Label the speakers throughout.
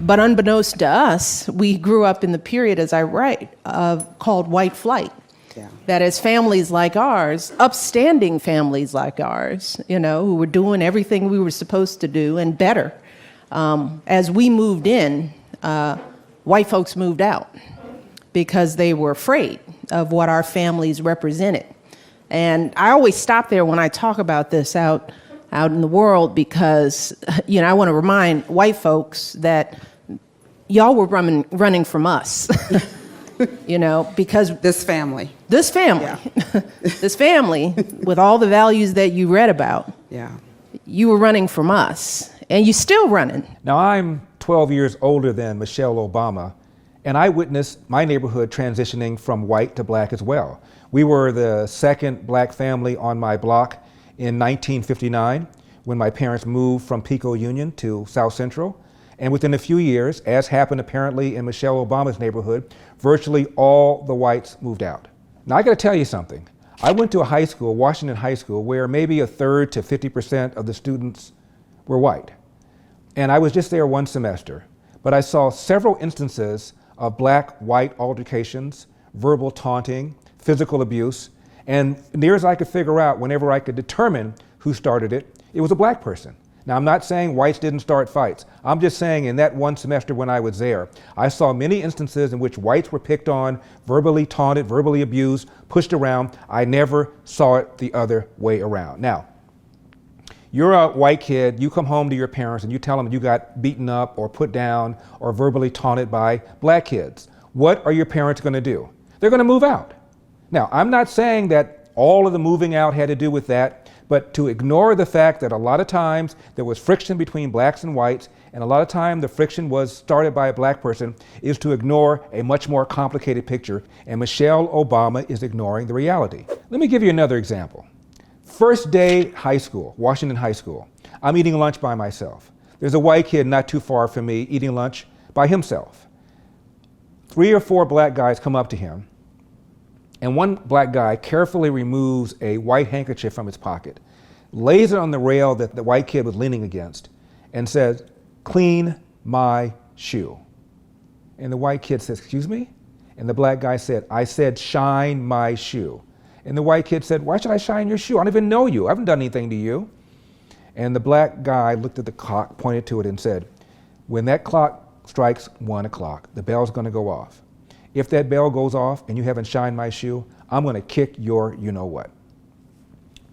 Speaker 1: But unbeknownst to us, we grew up in the period, as I write, called white flight.
Speaker 2: Yeah.
Speaker 1: That is, families like ours, upstanding families like ours, who were doing everything we were supposed to do and better. As we moved in, white folks moved out because they were afraid of what our families represented. And I always stop there when I talk about this out in the world because, I want to remind white folks that y'all were running from us, because
Speaker 2: This family.
Speaker 1: Yeah. This family, with all the values that you read about,
Speaker 2: Yeah.
Speaker 1: you were running from us, and you're still running.
Speaker 3: Now, I'm 12 years older than Michelle Obama, and I witnessed my neighborhood transitioning from white to black as well. We were the second black family on my block in 1959 when my parents moved from Pico Union to South Central. And within a few years, as happened apparently in Michelle Obama's neighborhood, virtually all the whites moved out. Now, I got to tell you something. I went to a high school, Washington High School, where maybe a third to 50% of the students were white. And I was just there one semester, but I saw several instances of black-white altercations, verbal taunting, physical abuse, and near as I could figure out, whenever I could determine who started it, it was a black person. Now, I'm not saying whites didn't start fights. I'm just saying in that one semester when I was there, I saw many instances in which whites were picked on, verbally taunted, verbally abused, pushed around. I never saw it the other way around. Now, you're a white kid, you come home to your parents and you tell them you got beaten up or put down or verbally taunted by black kids. What are your parents going to do? They're going to move out. Now, I'm not saying that all of the moving out had to do with that, but to ignore the fact that a lot of times there was friction between blacks and whites, and a lot of time the friction was started by a black person, is to ignore a much more complicated picture, and Michelle Obama is ignoring the reality. Let me give you another example. First day high school, Washington High School. I'm eating lunch by myself. There's a white kid not too far from me eating lunch by himself. 3 or 4 black guys come up to him, and one black guy carefully removes a white handkerchief from his pocket, lays it on the rail that the white kid was leaning against, and says, "Clean my shoe." And the white kid says, "Excuse me?" And the black guy said, "I said shine my shoe." And the white kid said, "Why should I shine your shoe? I don't even know you. I haven't done anything to you." And the black guy looked at the clock, pointed to it, and said, "When that clock strikes 1 o'clock, the bell's going to go off. If that bell goes off and you haven't shined my shoe, I'm going to kick your you-know-what."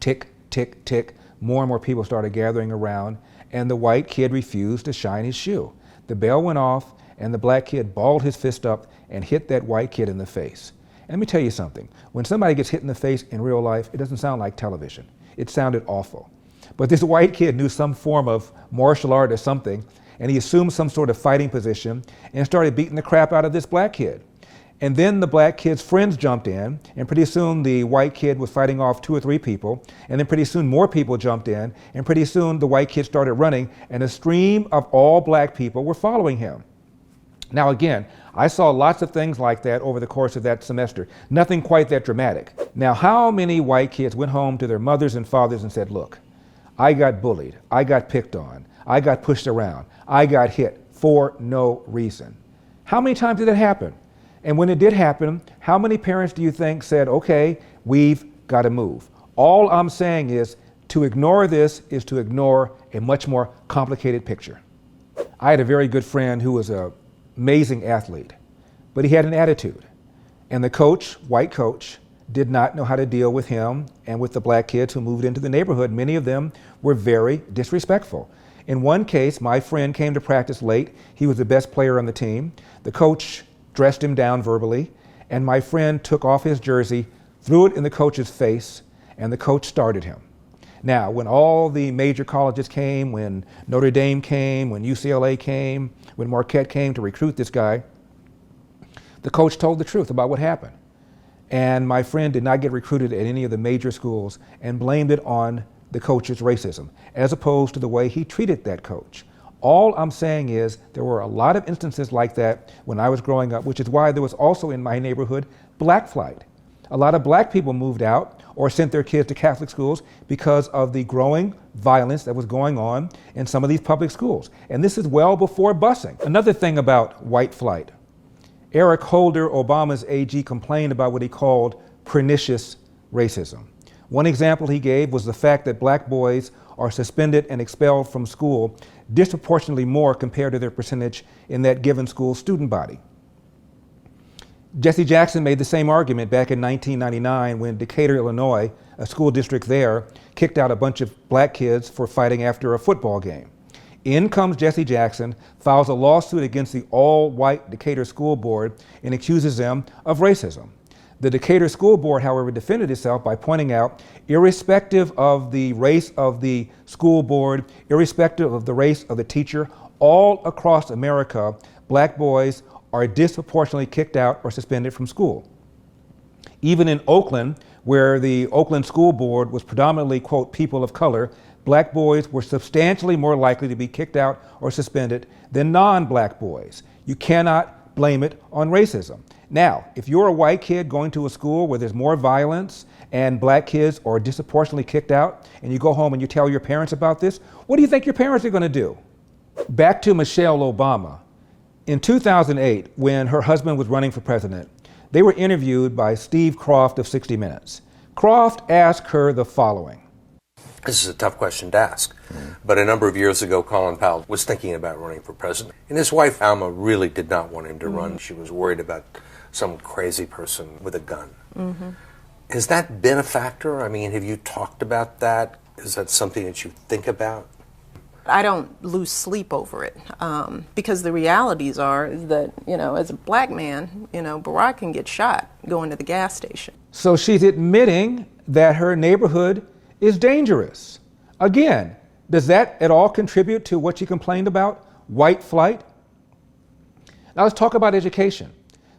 Speaker 3: Tick, tick, tick. More and more people started gathering around, and the white kid refused to shine his shoe. The bell went off, and the black kid balled his fist up and hit that white kid in the face. And let me tell you something. When somebody gets hit in the face in real life, it doesn't sound like television. It sounded awful. But this white kid knew some form of martial art or something, and he assumed some sort of fighting position and started beating the crap out of this black kid. And then the black kid's friends jumped in, and pretty soon the white kid was fighting off 2 or 3 people, and then pretty soon more people jumped in, and pretty soon the white kid started running, and a stream of all black people were following him. Now again, I saw lots of things like that over the course of that semester. Nothing quite that dramatic. Now, how many white kids went home to their mothers and fathers and said, "Look, I got bullied, I got picked on, I got pushed around, I got hit for no reason"? How many times did it happen? And when it did happen, how many parents do you think said, "Okay, we've got to move"? All I'm saying is to ignore this is to ignore a much more complicated picture. I had a very good friend who was an amazing athlete, but he had an attitude. And the coach, white coach, did not know how to deal with him and with the black kids who moved into the neighborhood. Many of them were very disrespectful. In one case, my friend came to practice late. He was the best player on the team. The coach dressed him down verbally, and my friend took off his jersey, threw it in the coach's face, and the coach started him. Now, when all the major colleges came, when Notre Dame came, when UCLA came, when Marquette came to recruit this guy, the coach told the truth about what happened. And my friend did not get recruited at any of the major schools and blamed it on the coach's racism, as opposed to the way he treated that coach. All I'm saying is there were a lot of instances like that when I was growing up, which is why there was also in my neighborhood black flight. A lot of black people moved out or sent their kids to Catholic schools because of the growing violence that was going on in some of these public schools. And this is well before busing. Another thing about white flight. Eric Holder, Obama's AG, complained about what he called pernicious racism. One example he gave was the fact that black boys are suspended and expelled from school disproportionately more compared to their percentage in that given school student body. Jesse Jackson made the same argument back in 1999 when Decatur, Illinois, a school district there, kicked out a bunch of black kids for fighting after a football game. In comes Jesse Jackson, files a lawsuit against the all-white Decatur School Board and accuses them of racism. The Decatur School Board, however, defended itself by pointing out, irrespective of the race of the school board, irrespective of the race of the teacher, all across America, black boys are disproportionately kicked out or suspended from school. Even in Oakland, where the Oakland School Board was predominantly, quote, people of color, black boys were substantially more likely to be kicked out or suspended than non-black boys. You cannot blame it on racism. Now, if you're a white kid going to a school where there's more violence and black kids are disproportionately kicked out, and you go home and you tell your parents about this, what do you think your parents are going to do? Back to Michelle Obama. In 2008, when her husband was running for president, they were interviewed by Steve Croft of 60 Minutes. Croft asked her the following.
Speaker 2: This is a tough question to ask, but a number of years ago, Colin Powell was thinking about running for president. And his wife, Alma, really did not want him to run. She was worried about some crazy person with a gun. Has that been a factor? I mean, have you talked about that? Is that something that you think about?
Speaker 1: I don't lose sleep over it because the realities are that, as a black man, Barack can get shot going to the gas station.
Speaker 3: So she's admitting that her neighborhood is dangerous. Again, does that at all contribute to what she complained about, white flight? Now let's talk about education.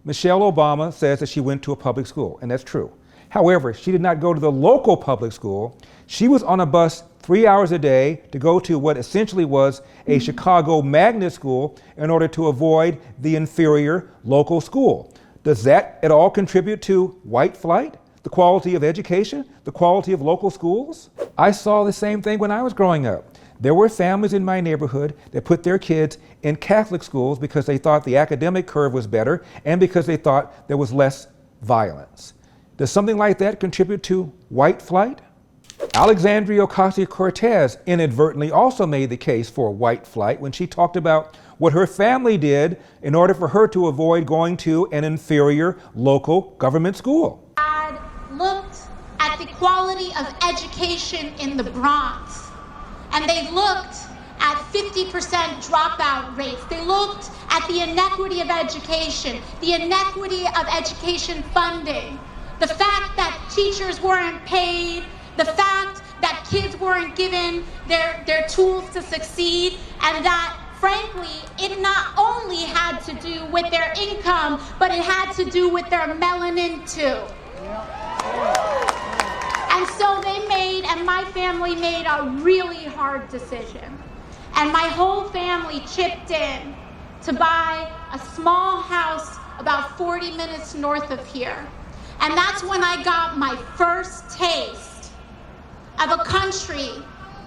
Speaker 3: Michelle Obama says that she went to a public school, and that's true. However, she did not go to the local public school. She was on a bus 3 hours a day to go to what essentially was a Chicago magnet school in order to avoid the inferior local school. Does that at all contribute to white flight? The quality of education? The quality of local schools? I saw the same thing when I was growing up. There were families in my neighborhood that put their kids in Catholic schools because they thought the academic curve was better and because they thought there was less violence. Does something like that contribute to white flight? Alexandria Ocasio-Cortez inadvertently also made the case for white flight when she talked about what her family did in order for her to avoid going to an inferior local government school.
Speaker 4: I looked at the quality of education in the Bronx, and they looked at 50% dropout rates. They looked at the inequity of education, the inequity of education funding, the fact that teachers weren't paid, the fact that kids weren't given their tools to succeed, and that, frankly, it not only had to do with their income, but it had to do with their melanin too. And so they made, and my family made, a really hard decision. And my whole family chipped in to buy a small house about 40 minutes north of here. And that's when I got my first taste of a country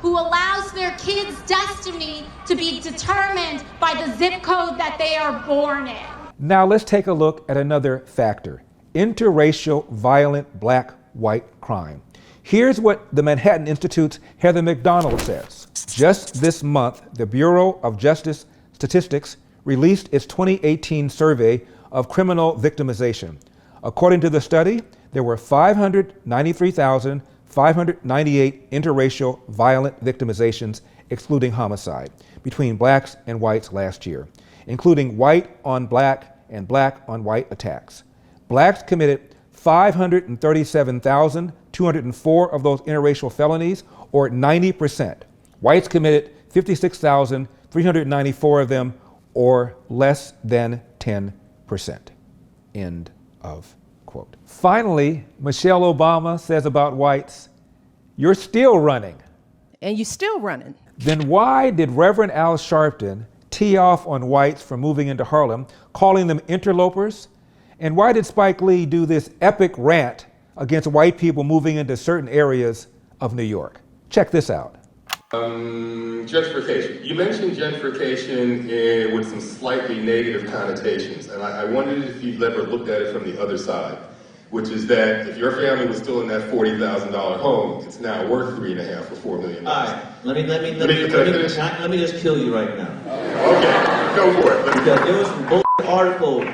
Speaker 4: who allows their kids' destiny to be determined by the zip code that they are born in.
Speaker 3: Now let's take a look at another factor: interracial violent black-white crime. Here's what the Manhattan Institute's Heather McDonald says. Just this month, the Bureau of Justice Statistics released its 2018 survey of criminal victimization. According to the study, there were 593,598 interracial violent victimizations, excluding homicide, between blacks and whites last year, including white on black and black on white attacks. Blacks committed 537,204 of those interracial felonies, or 90%. Whites committed 56,394 of them, or less than 10%. End of quote. Finally, Michelle Obama says about whites, "You're still running."
Speaker 1: And you're still running.
Speaker 3: Then why did Reverend Al Sharpton tee off on whites for moving into Harlem, calling them interlopers? And why did Spike Lee do this epic rant against white people moving into certain areas of New York. Check this out.
Speaker 5: Gentrification. You mentioned gentrification with some slightly negative connotations, and I wondered if you've ever looked at it from the other side, which is that if your family was still in that $40,000 home, it's now worth $3.5 or $4 million.
Speaker 6: All right, let me just kill you right now.
Speaker 5: Okay, go for it.
Speaker 6: Because there was some bullshit article in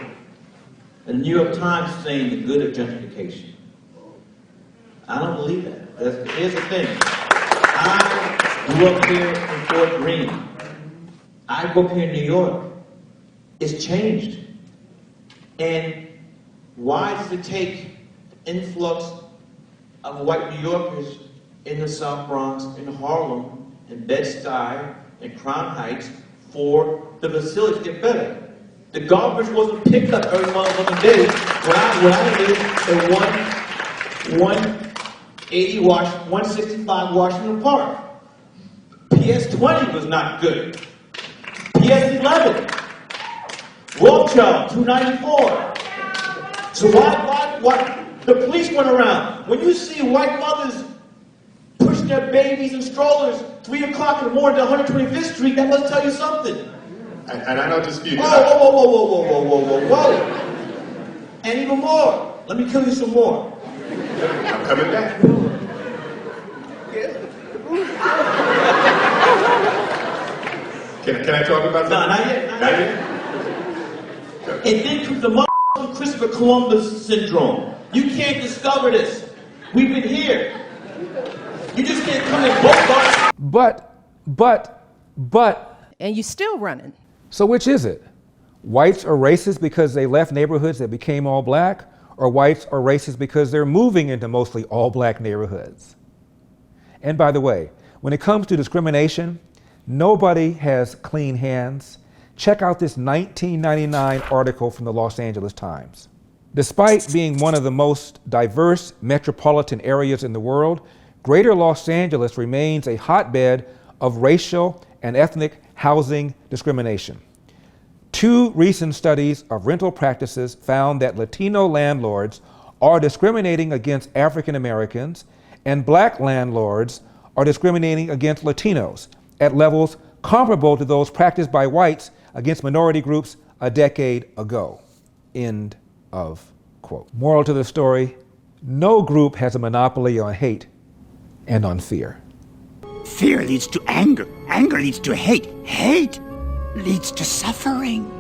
Speaker 6: the New York Times saying the good of gentrification. I don't believe that. Here's the thing. I grew up here in Fort Greene. I grew up here in New York. It's changed. And why does it take influx of white New Yorkers in the South Bronx, in Harlem, in Bed-Stuy, in Crown Heights for the facilities to get better? The garbage wasn't picked up every motherfucking day when I lived in 165 Washington Park. PS20 was not good. PS11, Rothschild 294. So why the police went around? When you see white mothers pushing their babies in strollers 3 o'clock in the morning to 125th Street, that must tell you something.
Speaker 5: And I don't dispute that.
Speaker 6: Whoa. And even more. Let me kill you some more.
Speaker 5: I'm coming back. Can I talk about that?
Speaker 6: No, not yet. And then the Christopher Columbus syndrome. You can't discover this. We've been here. You just can't come in both
Speaker 3: But.
Speaker 1: And you're still running.
Speaker 3: So which is it? Whites are racist because they left neighborhoods that became all black, or whites are racist because they're moving into mostly all black neighborhoods? And by the way, when it comes to discrimination, nobody has clean hands. Check out this 1999 article from the Los Angeles Times. Despite being one of the most diverse metropolitan areas in the world, Greater Los Angeles remains a hotbed of racial and ethnic housing discrimination. 2 recent studies of rental practices found that Latino landlords are discriminating against African Americans, and black landlords are discriminating against Latinos at levels comparable to those practiced by whites against minority groups a decade ago. End of quote. Moral to the story, no group has a monopoly on hate and on fear.
Speaker 7: Fear leads to anger. Anger leads to hate. Hate leads to suffering.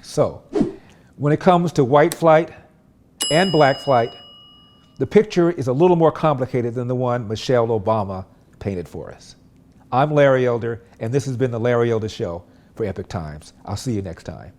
Speaker 3: So, when it comes to white flight and black flight, the picture is a little more complicated than the one Michelle Obama painted for us. I'm Larry Elder, and this has been The Larry Elder Show for Epic Times. I'll see you next time.